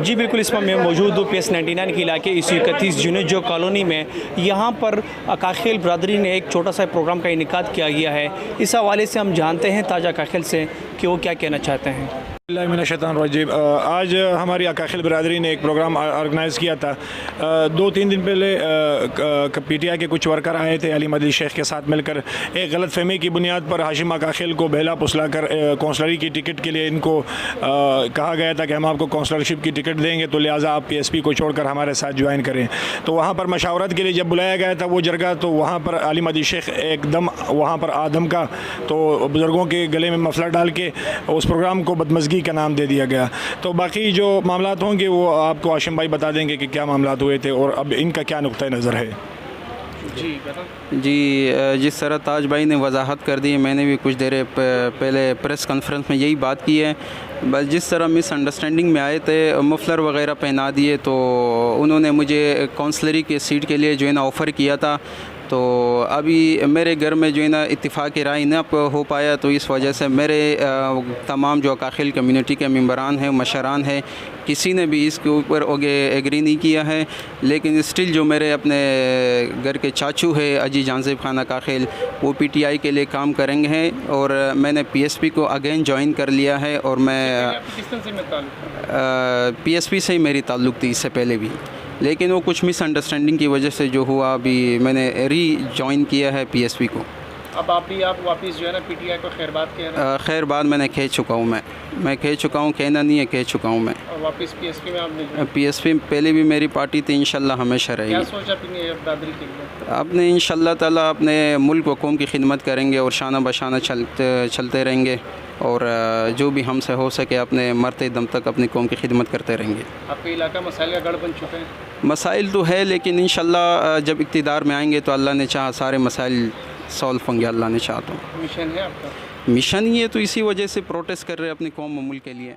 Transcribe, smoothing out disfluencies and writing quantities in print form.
जी बिल्कुल, इस पर मैं मौजूद हूँ PS99 के इलाके इस 31 जुनेजो कॉलोनी में। यहाँ पर काखिल बरदरी ने एक छोटा सा प्रोग्राम का इनेकाद किया गया है। इस हवाले से हम जानते हैं ताज़ा काखिल से कि वो क्या कहना चाहते हैं। मिनशैतानिर्रजीम। आज हमारी काखिल बरदरी ने एक प्रोग्राम ऑर्गेनाइज़ किया था। 2-3 दिन पहले PTI के कुछ वर्कर आए थे अली मदनी शेख के साथ मिलकर। एक गलत फहमी की बुनियाद पर हाशिम काखिल को बहला फुसला कर कौंसलरी की टिकट के लिए इनको कहा गया था कि हम आपको कौंसलरशिप की टिकट देंगे, तो लिहाजा आप PSP को छोड़कर हमारे साथ ज्वाइन करें। तो वहाँ पर मशावरत के लिए जब बुलाया गया था वो जरगा, तो वहाँ पर अली मदनी शेख एकदम वहाँ पर आदम का, तो बुज़ुर्गों के गले में मफलर डाल के उस प्रोग्राम को बदमज़गी का नाम दे दिया गया। तो बाकी जो मामलात होंगे वो आपको हाशिम भाई बता देंगे कि क्या मामलात हुए थे और अब इनका क्या नुक्ता नज़र है। जी, जिस तरह ताज भाई ने वजाहत कर दी, मैंने भी कुछ देर पहले प्रेस कॉन्फ्रेंस में यही बात की है। बस जिस तरह मिसअंडरस्टैंडिंग में आए थे, मफलर वगैरह पहना दिए, तो उन्होंने मुझे काउंसलरी के सीट के लिए जो है ना ऑफ़र किया था। तो अभी मेरे घर में जो है ना इत्तिफाक राय न हो पाया, तो इस वजह से मेरे तमाम जो काखिल कम्युनिटी के मेंबरान हैं, मशरान हैं, किसी ने भी इसके ऊपर एग्री नहीं किया है। लेकिन स्टिल जो मेरे अपने घर के चाचू है अजी जानज़ेब खाना काखिल, वो PTI के लिए काम करेंगे हैं और मैंने PSP को अगेन ज्वाइन कर लिया है। और मैं PSP से ही मेरी ताल्लुक़ थी इससे पहले भी, लेकिन वो कुछ मिसअंडरस्टैंडिंग की वजह से जो हुआ, अभी मैंने री ज्वाइन किया है PSP को। अब आप वापस जो है ना PTI को खैरबाद कह खैरबाद मैंने कह चुका हूँ, मैं कह चुका हूँ, कहना नहीं है, कह चुका हूँ मैं। और वापस PSP में आपने PSP पहले भी मेरी पार्टी थी, इंशाल्लाह हमेशा रहेगी। क्या सोचा अपनी बरदरी के लिए? अपने इंशाल्लाह ताला अपने मुल्क व कौम की खिदमत करेंगे और शाना बशाना चलते रहेंगे और जो भी हमसे हो सके अपने मरते दम तक अपनी कौम की खिदमत करते रहेंगे। आपका इलाका मसाइल का गढ़ बन चुका है? मसाइल तो है, लेकिन इंशाल्लाह जब इक़्तिदार में आएंगे तो अल्लाह ने चाहा सारे मसाइल सॉल्व होंगे, अल्लाह ने चाहा तो। मिशन है आपका? मिशन ही है, तो इसी वजह से प्रोटेस्ट कर रहे हैं अपनी कौम व मुल्क के लिए।